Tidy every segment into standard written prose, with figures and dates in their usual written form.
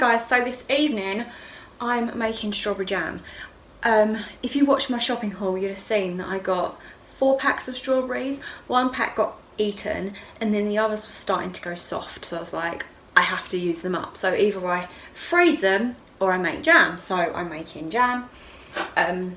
Guys, so this evening I'm making strawberry jam. If you watched my shopping haul, you'd have seen that I got 4 packs of strawberries. 1 pack got eaten and then the others were starting to go soft, so I was like, I have to use them up. So either I freeze them or I make jam. So I'm making jam. I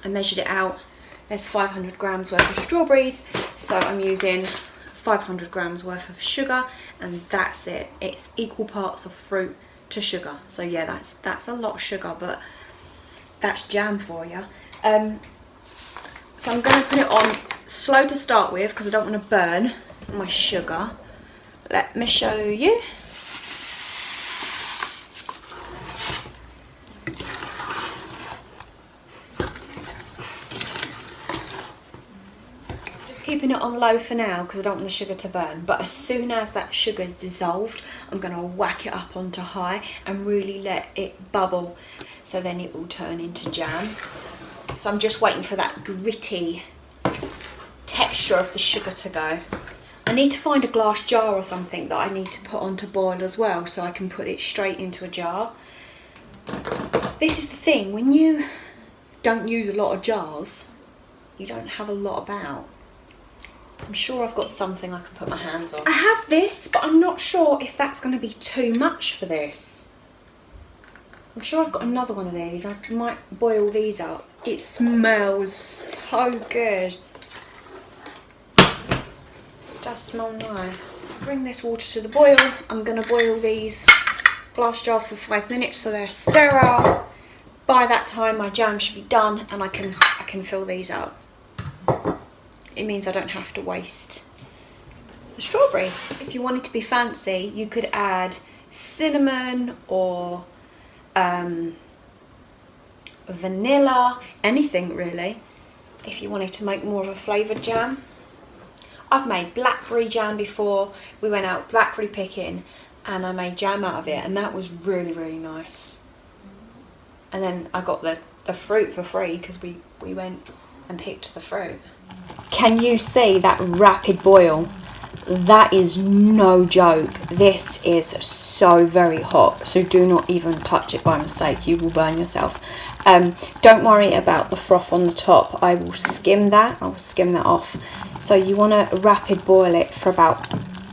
measured it out. There's 500 grams worth of strawberries, so I'm using 500 grams worth of sugar, and that's it. It's equal parts of fruit to sugar. So yeah, that's a lot of sugar, but that's jam for you. So I'm going to put it on slow to start with because I don't want to burn my sugar. Let me show you. Keeping it on low for now because I don't want the sugar to burn, but as soon as that sugar is dissolved, I'm going to whack it up onto high and really let it bubble, so then it will turn into jam. So I'm just waiting for that gritty texture of the sugar to go. I need to find a glass jar or something that I need to put on to boil as well, so I can put it straight into a jar. This is the thing, when you don't use a lot of jars, you don't have a lot about. I'm sure I've got something I can put my hands on. I have this, but I'm not sure if that's going to be too much for this. I'm sure I've got another one of these. I might boil these up. It smells so good. It does smell nice. Bring this water to the boil. I'm going to boil these glass jars for 5 minutes so they're sterile. By that time my jam should be done and I can fill these up. It means I don't have to waste the strawberries. If you wanted to be fancy, you could add cinnamon or vanilla, anything really, if you wanted to make more of a flavoured jam. I've made blackberry jam before. We went out blackberry picking and I made jam out of it, and that was really, really nice. And then I got the fruit for free because we went and picked the fruit. Can you see that rapid boil? That is no joke. This is so very hot, so do not even touch it by mistake. You will burn yourself. Don't worry about the froth on the top. I will skim that. I will skim that off. So you want to rapid boil it for about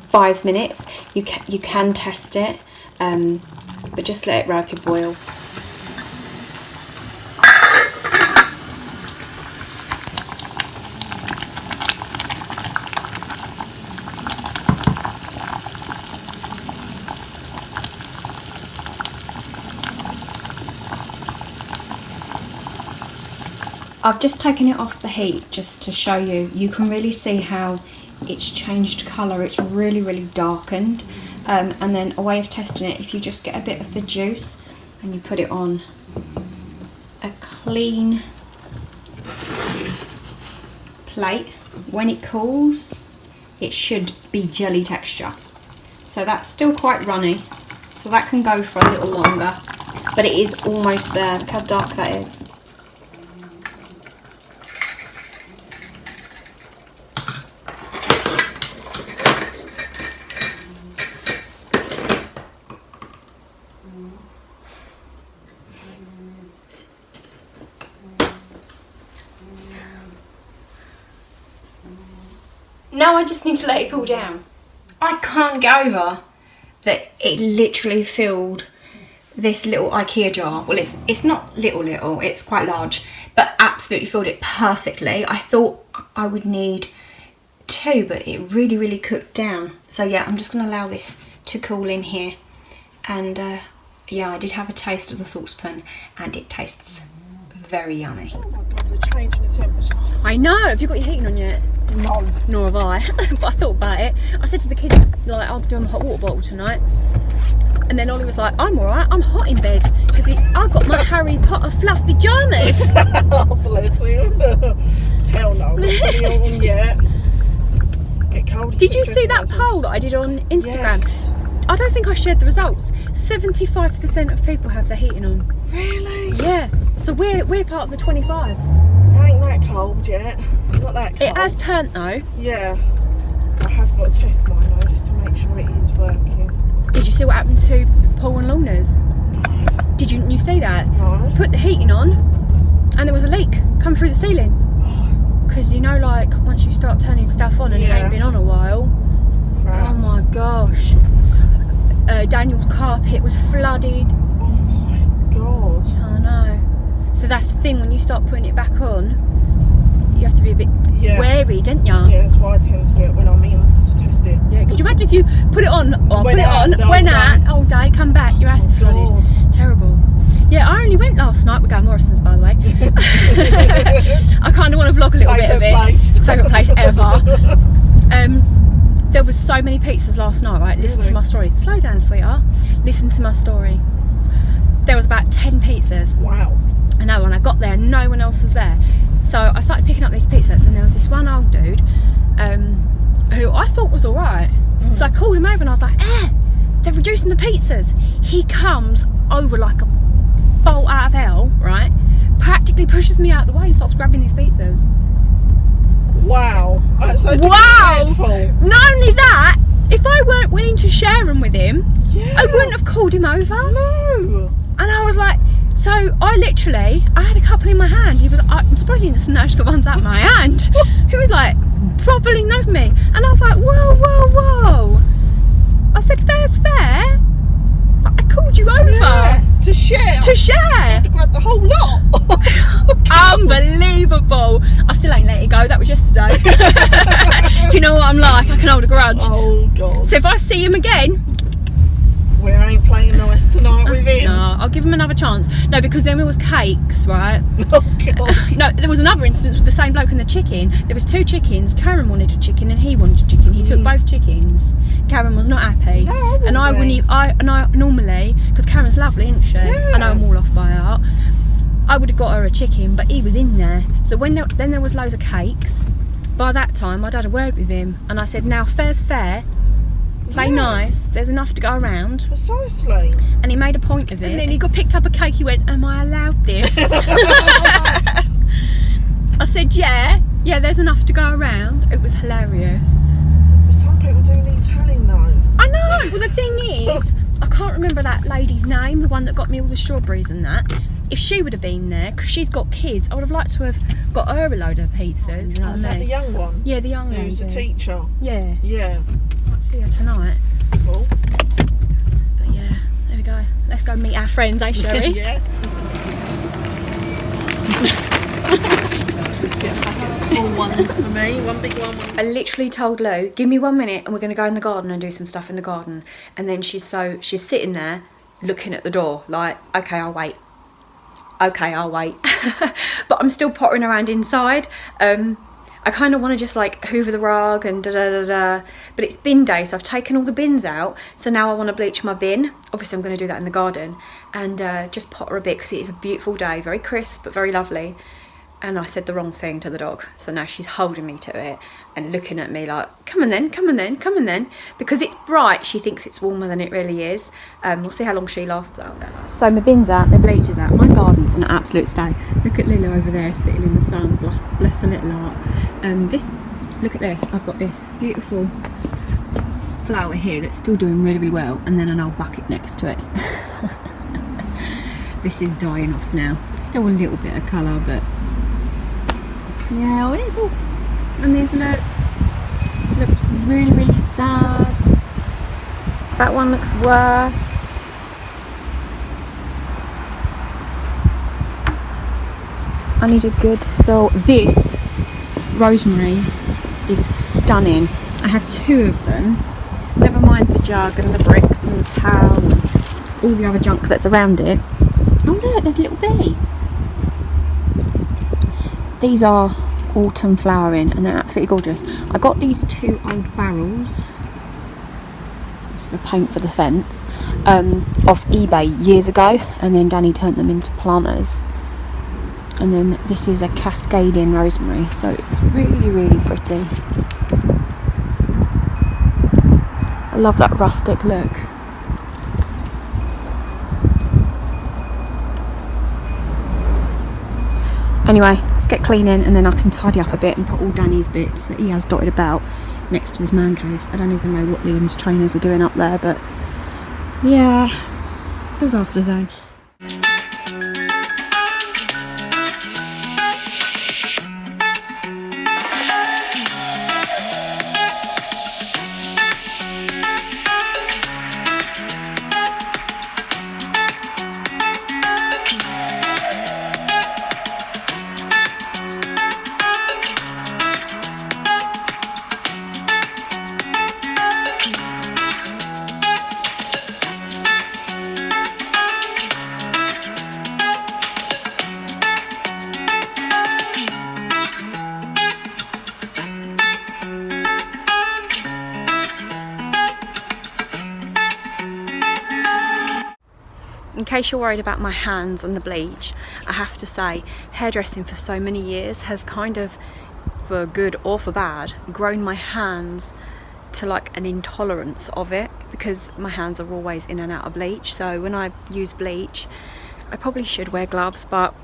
5 minutes. You can test it, but just let it rapid boil. I've just taken it off the heat just to show you. You can really see how it's changed colour. It's really, really darkened. And then a way of testing it, if you just get a bit of the juice and you put it on a clean plate, when it cools, it should be jelly texture. So that's still quite runny, so that can go for a little longer, but it is almost there. Look how dark that is. Now I just need to let it cool down. I can't get over that it literally filled this little IKEA jar. Well, it's not little, it's quite large, but absolutely filled it perfectly. I thought I would need 2, but it really, really cooked down. So yeah, I'm just gonna allow this to cool in here. And yeah, I did have a taste of the saucepan and it tastes very yummy. Oh my God, they're changing the temperature. I know, have you got your heating on yet? No. Nor have I, but I thought about it. I said to the kids, like, I'll do a hot water bottle tonight. And then Ollie was like, I'm alright, I'm hot in bed. Because I got my Harry Potter fluffy pajamas. Oh, bless you. Hell no, not putting it on yet. Get cold. Did you see that poll that I did on Instagram? Yes. I don't think I shared the results. 75% of people have their heating on. Really? Yeah, so we're part of the 25. It ain't that cold yet. Not that cold. It has turned though. Yeah. I have got to test mine though, just to make sure it is working. Did you see what happened to Paul and Lorna's? Did you see that? No. Put the heating on and there was a leak come through the ceiling. Because you know, like, once you start turning stuff on and it ain't been on a while. Crap. Oh my gosh. Daniel's carpet was flooded. Oh my god. I know. So that's the thing, when you start putting it back on, you have to be a bit wary, don't you? Yeah, that's why I tend to do it when I'm in to test it. Yeah, could you imagine if you put it on, went out all day, come back, your ass is flooded. God. Terrible. Yeah, I only went last night. We go to Morrison's, by the way. I kind of want to vlog a little bit of it. Favourite place ever. There was so many pizzas last night, right? Listen to my story. Slow down, sweetheart. Listen to my story. There was about 10 pizzas. Wow. I know, when I got there, no one else was there. So I started picking up these pizzas, and there was this one old dude who I thought was alright. So I called him over and I was like, they're reducing the pizzas. He comes over like a bolt out of hell, right? Practically pushes me out of the way and starts grabbing these pizzas. Wow. That's so Wow! disrespectful. Not only that, if I weren't willing to share them with him, I wouldn't have called him over. No. And I was like, so I had a couple in my hand. I'm surprised he didn't snatch the ones out of my hand. He was like, properly know me. And I was like, whoa, whoa, whoa. I said, fair's fair. But I called you over. Yeah, to share. To share. To grab the whole lot. Unbelievable. I still ain't let it go. That was yesterday. You know what I'm like. I can hold a grudge. Oh, God. So if I see him again, we ain't playing nice tonight with him. no, I'll give him another chance. No, because then there was cakes, right? Oh, God. No, there was another instance with the same bloke and the chicken. There was 2 chickens. Karen wanted a chicken and he wanted a chicken. He took both chickens. Karen was not happy. No, I and I wouldn't wouldn't. I normally, because Karen's lovely, isn't she? Yeah. I know I'm all off by heart. I would have got her a chicken, but he was in there. So then there was loads of cakes. By that time, I'd had a word with him, and I said, "Now fair's fair. Play nice. There's enough to go around." Precisely. And he made a point of it. And then he picked up a cake. He went, "Am I allowed this?" I said, "Yeah, there's enough to go around." It was hilarious. But some people do need telling, though. I know. Well, the thing is, I can't remember that lady's name, the one that got me all the strawberries and that. If she would have been there, because she's got kids, I would have liked to have got her a load of pizzas. You know Was what I that mean? the young one? Yeah, the young one. Who's the teacher? Yeah. Yeah. Might see her tonight. Cool. But yeah, there we go. Let's go meet our friends, eh, shall we? Yeah. Small ones for me, one big one. I literally told Lou, give me 1 minute and we're going to go in the garden and do some stuff in the garden. And then she's sitting there looking at the door like, okay, I'll wait. Okay, I'll wait. But I'm still pottering around inside. I kind of want to just like hoover the rug and da-da-da-da. But it's bin day, so I've taken all the bins out. So now I want to bleach my bin. Obviously I'm going to do that in the garden. And just potter a bit because it is a beautiful day. Very crisp, but very lovely. And I said the wrong thing to the dog. So now she's holding me to it and looking at me like, come on then, come on then, come on then. Because it's bright, she thinks it's warmer than it really is. We'll see how long she lasts out there. So my bin's out, my bleach is out. My garden's an absolute stay. Look at Lila over there sitting in the sun. Bless her little heart. Look at this. I've got this beautiful flower here that's still doing really, really well. And then an old bucket next to it. This is dying off now. Still a little bit of colour, but yeah, well, it's all. And there's looks really, really sad. That one looks worse. I need a good this rosemary is stunning. I have 2 of them. Never mind the jug and the bricks and the towel and all the other junk that's around it. Oh look, there's a little bee. These are autumn flowering and they're absolutely gorgeous. I got these 2 old barrels. It's the paint for the fence off eBay years ago, and then Danny turned them into planters. And then this is a cascading rosemary, so it's really, really pretty. I love that rustic look. Anyway, let's get cleaning and then I can tidy up a bit and put all Danny's bits that he has dotted about next to his man cave. I don't even know what Liam's trainers are doing up there, but Yeah, disaster zone. In case you're worried about my hands and the bleach, I have to say hairdressing for so many years has kind of, for good or for bad, grown my hands to like an intolerance of it, because my hands are always in and out of bleach. So when I use bleach, I probably should wear gloves, but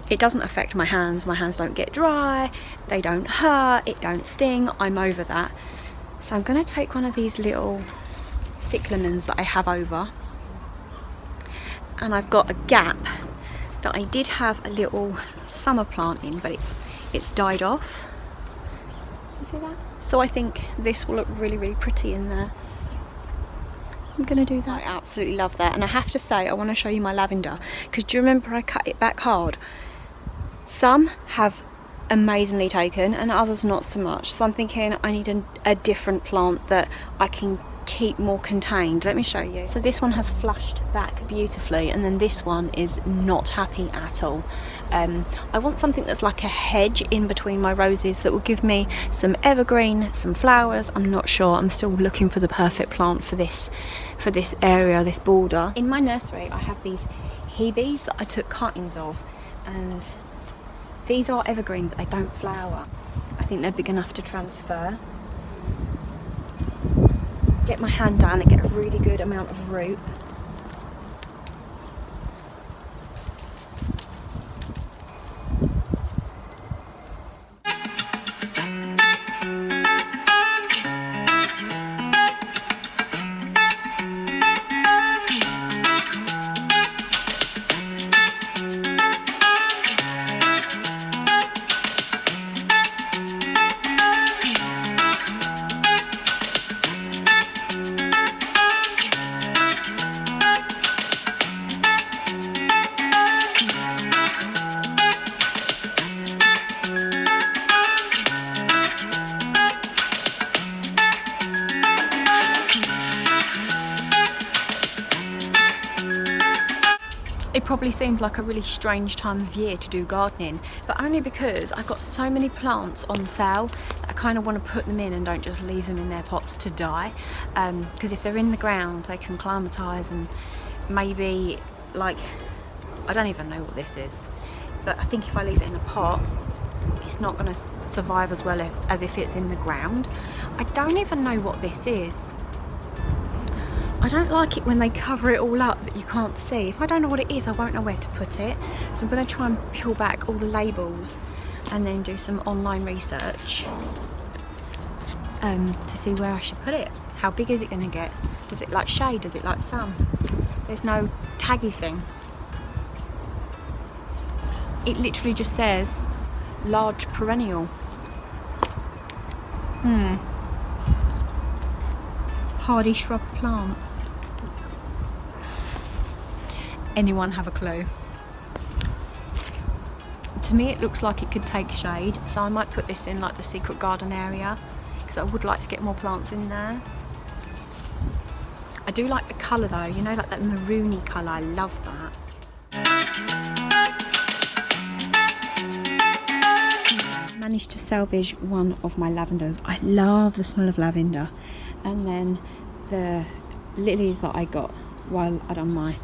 it doesn't affect my hands. My hands don't get dry, they don't hurt, it don't sting. I'm over that. So I'm going to take one of these little cyclamens that I have over, and I've got a gap that I did have a little summer plant in, but it's died off. You see that? So I think this will look really, really pretty in there. I'm gonna do that. I absolutely love that. And I have to say, I want to show you my lavender, because do you remember I cut it back hard? Some have amazingly taken and others not so much. So I'm thinking I need a different plant that I can keep more contained. Let me show you. So this one has flushed back beautifully, and then this one is not happy at all. I want something that's like a hedge in between my roses that will give me some evergreen, some flowers. I'm not sure. I'm still looking for the perfect plant for this area, this border. In my nursery I have these hebes that I took cuttings of, and these are evergreen but they don't flower. I think they're big enough to transfer. Get my hand down and get a really good amount of root. It probably seems like a really strange time of year to do gardening, but only because I've got so many plants on sale that I kind of want to put them in and don't just leave them in their pots to die. Because if they're in the ground, they can acclimatise, and maybe, like, I don't even know what this is, but I think if I leave it in a pot, it's not going to survive as well as if it's in the ground. I don't even know what this is. I don't like it when they cover it all up that you can't see. If I don't know what it is, I won't know where to put it. So I'm going to try and peel back all the labels and then do some online research to see where I should put it. How big is it going to get? Does it like shade? Does it like sun? There's no taggy thing. It literally just says large perennial. Hardy shrub plant. Anyone have a clue? To me it looks like it could take shade, so I might put this in like the secret garden area, because I would like to get more plants in there. I do like the colour though, you know, like that maroony colour, I love that. Managed to salvage one of my lavenders. I love the smell of lavender. And then the lilies that I got while I done my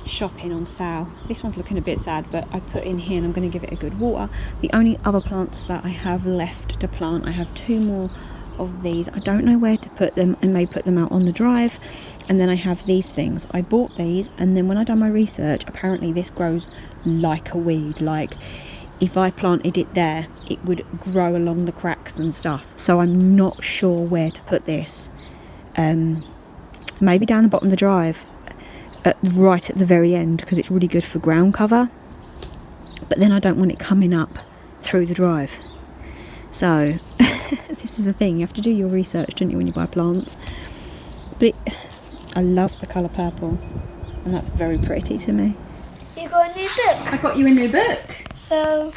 shopping on sale. This one's looking a bit sad, but I put in here and I'm going to give it a good water. The only other plants that I have left to plant, I have 2 more of these. I don't know where to put them. I may put them out on the drive. And then I have these things. I bought these, and then when I done my research, apparently this grows like a weed. Like, if I planted it there, it would grow along the cracks and stuff. So I'm not sure where to put this. Maybe down the bottom of the drive. right at the very end because it's really good for ground cover. But then I don't want it coming up through the drive. So this is the thing, you have to do your research, don't you, when you buy plants. But I love the colour purple, and that's very pretty to me. You got a new book? I got you a new book. So,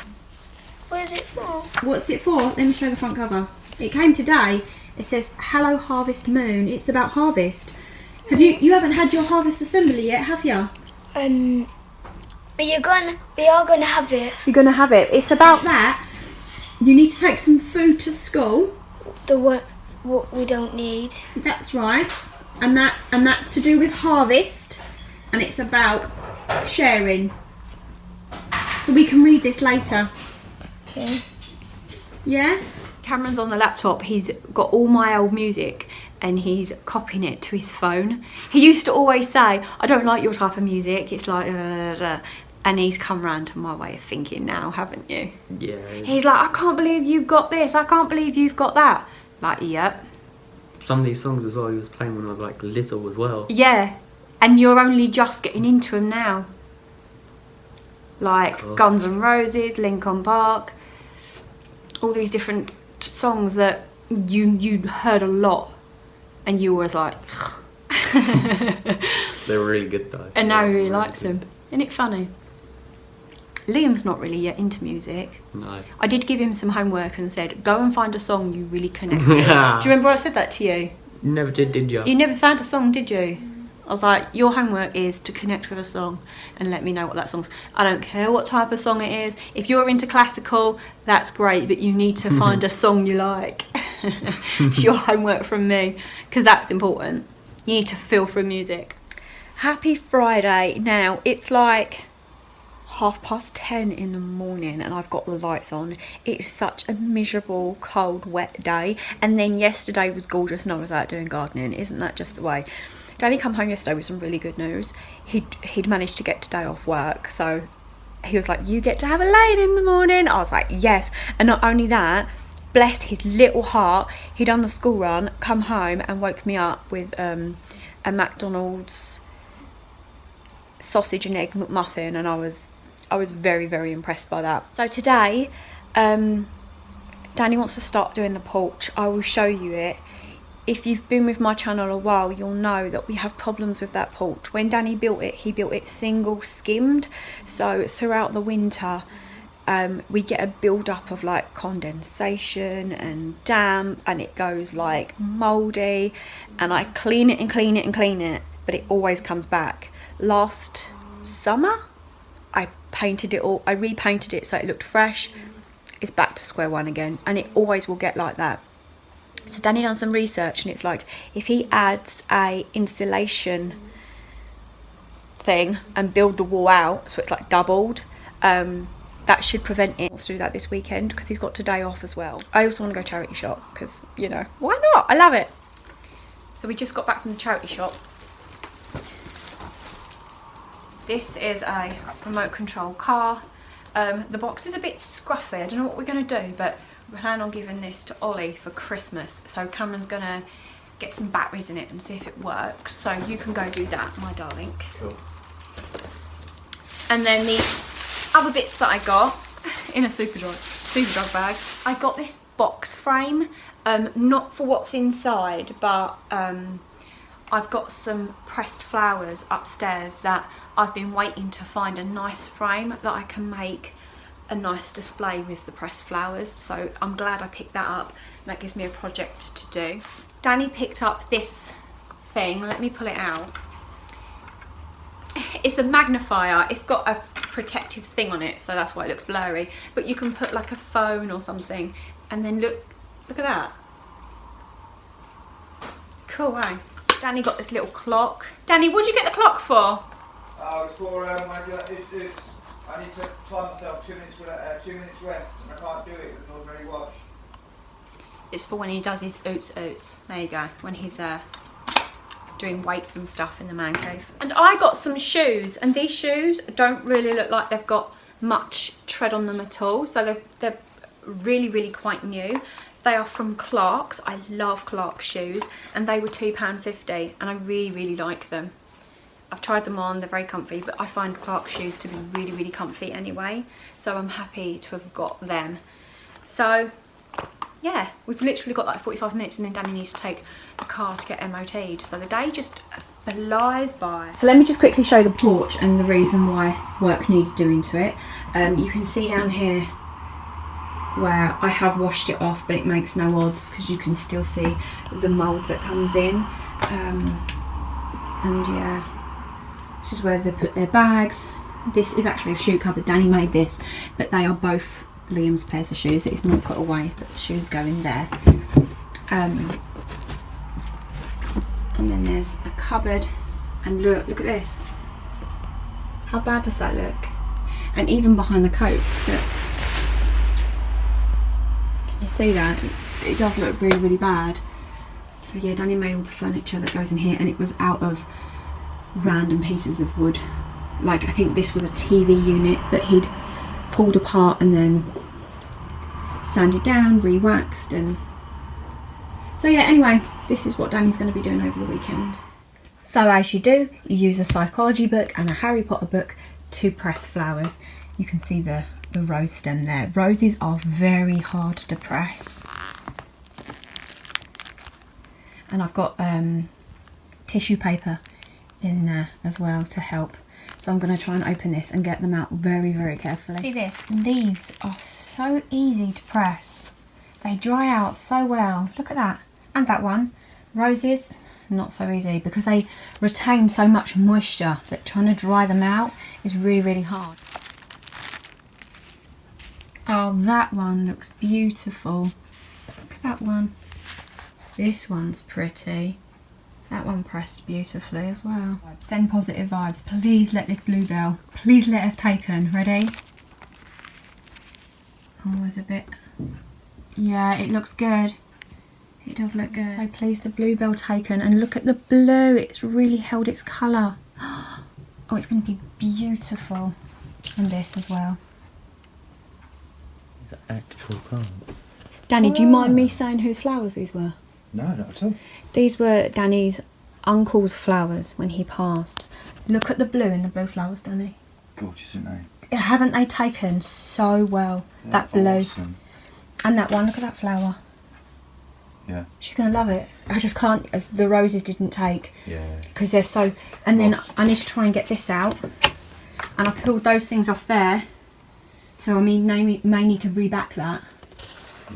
what is it for? What's it for? Let me show the front cover. It came today. It says, Hello Harvest Moon. It's about harvest. You haven't had your harvest assembly yet, have you? We are gonna have it. You're going to have it. It's about that. You need to take some food to school. What we don't need. That's right. And that's to do with harvest. And it's about sharing. So we can read this later. Okay. Yeah? Cameron's on the laptop. He's got all my old music and he's copying it to his phone. He used to always say, I don't like your type of music. It's like, and he's come round to my way of thinking now, haven't you? Yeah. He's like, I can't believe you've got this. I can't believe you've got that. Like, yep. Some of these songs as well, he was playing when I was like little as well. Yeah. And you're only just getting into them now. Like Guns N' Roses, Linkin Park, all these different songs that you heard a lot and you was like They're really good though. and now he really likes them. Isn't it funny? Liam's not really yet into music. No. I did give him some homework and said, go and find a song you really connect to. Do you remember I said that to you? You never did you? You never found a song, did you? I was like, your homework is to connect with a song and let me know what that song's. I don't care what type of song it is. If you're into classical, that's great, but you need to find a song you like. It's your homework from me, because that's important. You need to feel for music. Happy Friday. Now, it's like 10:30 in the morning and I've got the lights on. It's such a miserable, cold, wet day. And then yesterday was gorgeous and I was out doing gardening. Isn't that just the way? Danny come home yesterday with some really good news. He'd managed to get today off work, so he was like, you get to have a lane in the morning. I was like, yes. And not only that, bless his little heart, he'd done the school run, come home and woke me up with a McDonald's sausage and egg McMuffin, and I was very, very impressed by that. So today, Danny wants to start doing the porch. I will show you it. If you've been with my channel a while, you'll know that we have problems with that porch. When Danny built it, he built it single skimmed. So throughout the winter, we get a build up of like condensation and damp, and it goes like mouldy, and I clean it and clean it and clean it, but it always comes back. Last summer, I painted it all, I repainted it so it looked fresh. It's back to square one again, and it always will get like that. So Danny done some research, and it's like if he adds a insulation thing and build the wall out so it's like doubled, that should prevent it. Let's do that this weekend because he's got today off as well. I also want to go charity shop because, you know, why not? I love it. So we just got back from the charity shop. This is a remote control car. The box is a bit scruffy. I don't know what we're going to do, but we plan on giving this to Ollie for Christmas. So Cameron's going to get some batteries in it and see if it works. So you can go do that, my darling. Cool. And then the other bits that I got in a Superdrug bag. I got this box frame, not for what's inside, but I've got some pressed flowers upstairs that I've been waiting to find a nice frame that I can make a nice display with the pressed flowers. So I'm glad I picked that up. That gives me a project to do. Danny picked up this thing. Let me pull it out. It's a magnifier. It's got a protective thing on it, so that's why it looks blurry. But you can put like a phone or something, and then look at that. Cool, eh? Danny got this little clock. Danny, what'd you get the clock for? It's for I need to time myself 2 minutes rest, and I can't do it with an ordinary watch. It's for when he does his oots. There you go. When he's doing weights and stuff in the man cave. And I got some shoes, and these shoes don't really look like they've got much tread on them at all. So they're really, really quite new. They are from Clark's. I love Clark's shoes, and they were £2.50, and I really, really like them. I've tried them on, they're very comfy, but I find Clark's shoes to be really, really comfy anyway. So I'm happy to have got them. So yeah, we've literally got like 45 minutes and then Danny needs to take the car to get MOT'd. So the day just flies by. So let me just quickly show the porch and the reason why work needs doing to it. You can see down here where I have washed it off, but it makes no odds because you can still see the mould that comes in. And yeah, this is where they put their bags. This is actually a shoe cupboard. Danny made this, but they are both Liam's pairs of shoes. It's not put away, but the shoes go in there. And then there's a cupboard, and look at this. How bad does that look? And even behind the coats, look. Can you see that? It does look really, really bad. So yeah, Danny made all the furniture that goes in here, and it was out of random pieces of wood. Like, I think this was a TV unit that he'd pulled apart and then sanded down, re-waxed, and so yeah, anyway, this is what Danny's going to be doing over the weekend. So as you do, you use a psychology book and a Harry Potter book to press flowers. You can see the rose stem there. Roses are very hard to press. And I've got tissue paper in there as well to help. So I'm going to try and open this and get them out very, very carefully. See this? Leaves are so easy to press. They dry out so well. Look at that. And that one. Roses, not so easy because they retain so much moisture that trying to dry them out is really, really hard. Oh, that one looks beautiful. Look at that one. This one's pretty. That one pressed beautifully as well. Send positive vibes. Please let this bluebell, please let it have taken. Ready? Oh, there's a bit. Yeah, it looks good. It does look good. So pleased the bluebell taken. And look at the blue. It's really held its colour. Oh, it's going to be beautiful. And this as well. These are actual plants. Danny, do you mind me saying whose flowers these were? No, not at all. These were Danny's uncle's flowers when he passed. Look at the blue in the blue flowers, Danny. Gorgeous, isn't they? Haven't they taken so well? They're that blue. Awesome. And that one, look at that flower. Yeah. She's going to love it. I just can't, as the roses didn't take. Yeah. Because they're so, and then Lost. I need to try and get this out. And I pulled those things off there. So I mean, may need to reback that.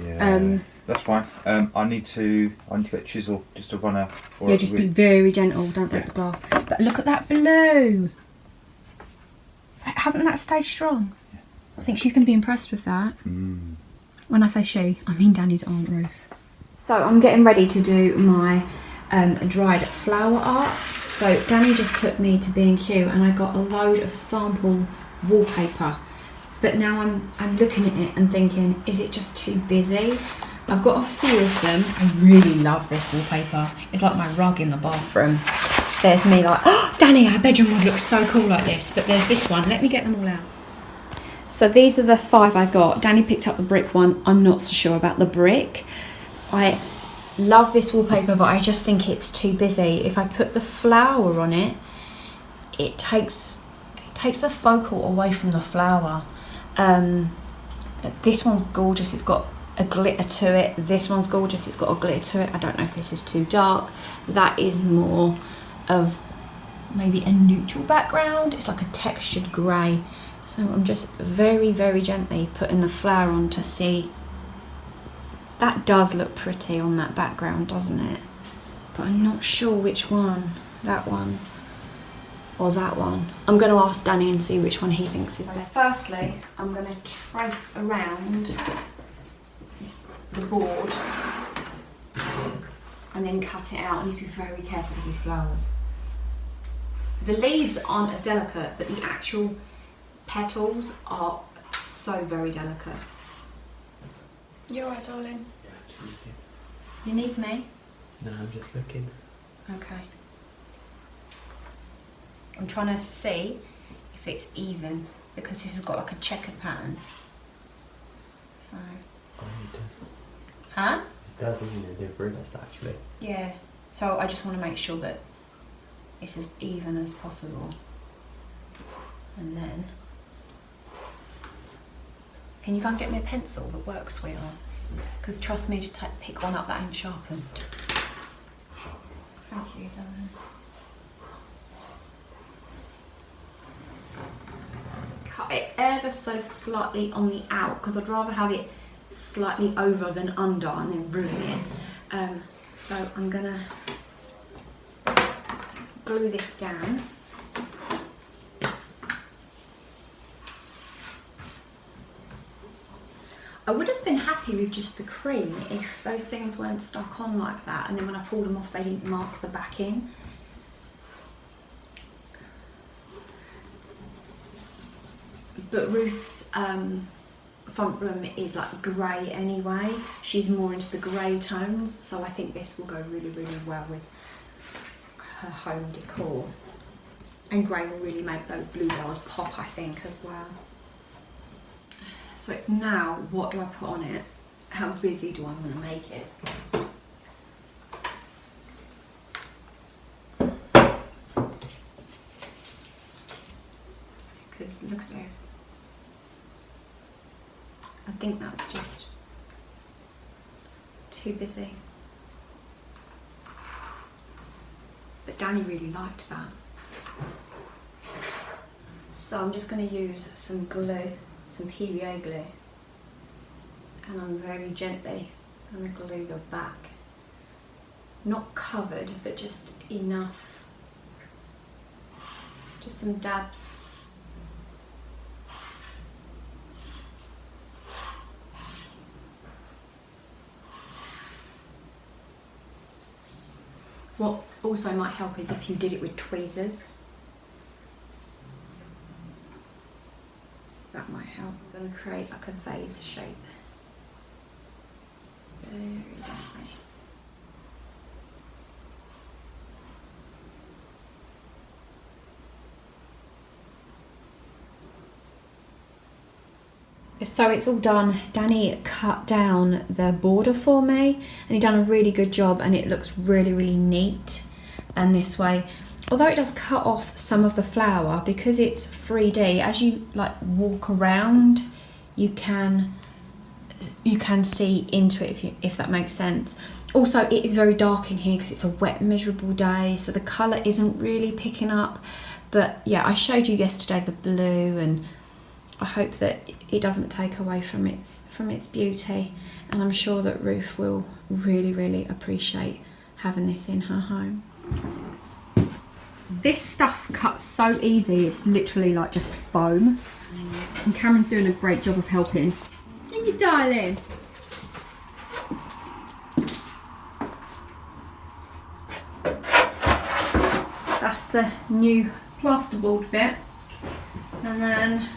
Yeah. That's fine. I need to get a chisel just to run a. Yeah, just be very gentle. Don't break the glass. But look at that blue. Hasn't that stayed strong? Yeah. I think she's going to be impressed with that. Mm. When I say she, I mean Danny's Aunt Ruth. So I'm getting ready to do my dried flower art. So Danny just took me to B&Q and I got a load of sample wallpaper. But now I'm looking at it and thinking, is it just too busy? I've got a few of them. I really love this wallpaper. It's like my rug in the bathroom. There's me like, oh, Danny, our bedroom would look so cool like this. But there's this one. Let me get them all out. So these are the 5 I got. Danny picked up the brick one. I'm not so sure about the brick. I love this wallpaper, but I just think it's too busy. If I put the flower on it, it takes the focal away from the flower. This one's gorgeous. It's got a glitter to it. This one's gorgeous. It's got a glitter to it. I don't know if this is too dark. That is more of maybe a neutral background. It's like a textured grey. So I'm just very, very gently putting the flower on to see. That does look pretty on that background, doesn't it? But I'm not sure which one. That one or that one. I'm going to ask Danny and see which one he thinks is best. Firstly, I'm going to trace around the board and then cut it out. I need to be very careful with these flowers. The leaves aren't as delicate, but the actual petals are so very delicate. You alright, darling? Yeah, I'm just looking. You need me? No, I'm just looking. Okay. I'm trying to see if it's even because this has got like a checkered pattern. So. Oh, it does. Huh? It does, isn't it? They've realised actually. Yeah. So I just want to make sure that it's as even as possible. And then, can you go and get me a pencil that works, sweetheart? Because trust me, just pick one up that ain't sharpened. Thank you, darling. Cut it ever so slightly on the out, because I'd rather have it slightly over than under and then ruin it. So I'm gonna glue this down. I would have been happy with just the cream if those things weren't stuck on like that, and then when I pulled them off they didn't mark the back in. But Ruth's front room is like grey anyway. She's more into the grey tones, so I think this will go really, really well with her home decor. And grey will really make those bluebells pop, I think, as well. So it's now, what do I put on it? How busy do I want to make it? Because look at this. I think that's just too busy. But Danny really liked that. So I'm just going to use some glue, some PVA glue, and I'm very gently going to glue the back. Not covered, but just enough. Just some dabs. What also might help is if you did it with tweezers. That might help. I'm going to create like a vase shape. Very gently. So it's all done. Danny cut down the border for me and he done a really good job, and it looks really, really neat. And this way, although it does cut off some of the flower, because it's 3D, as you like walk around, you can see into it, if that makes sense. Also, it is very dark in here because it's a wet, miserable day, so the colour isn't really picking up. But yeah, I showed you yesterday the blue, and I hope that it doesn't take away from its beauty, and I'm sure that Ruth will really, really appreciate having this in her home. This stuff cuts so easy, it's literally like just foam. And Cameron's doing a great job of helping. And you darling. That's the new plasterboard bit. And then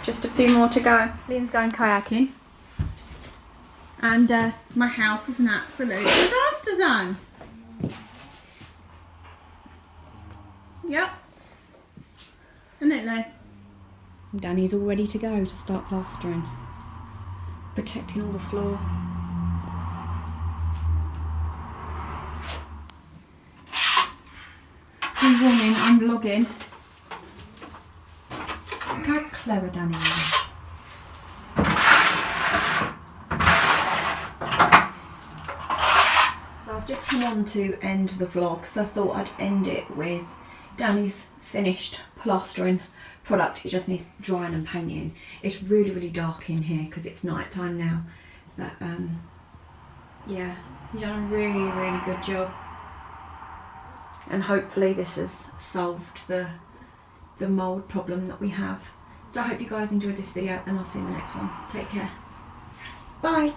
just a few more to go. Lynn's going kayaking. And my house is an absolute disaster zone. Yep. Isn't it, Lynn? Danny's all ready to go to start plastering. Protecting all the floor. Good morning, I'm vlogging. Look how clever Danny is. So I've just come on to end the vlog, so I thought I'd end it with Danny's finished plastering product. It just needs drying and painting. It's really, really dark in here because it's night time now. But yeah, he's done a really, really good job. And hopefully this has solved the mould problem that we have. So I hope you guys enjoyed this video, and I'll see you in the next one. Take care. Bye.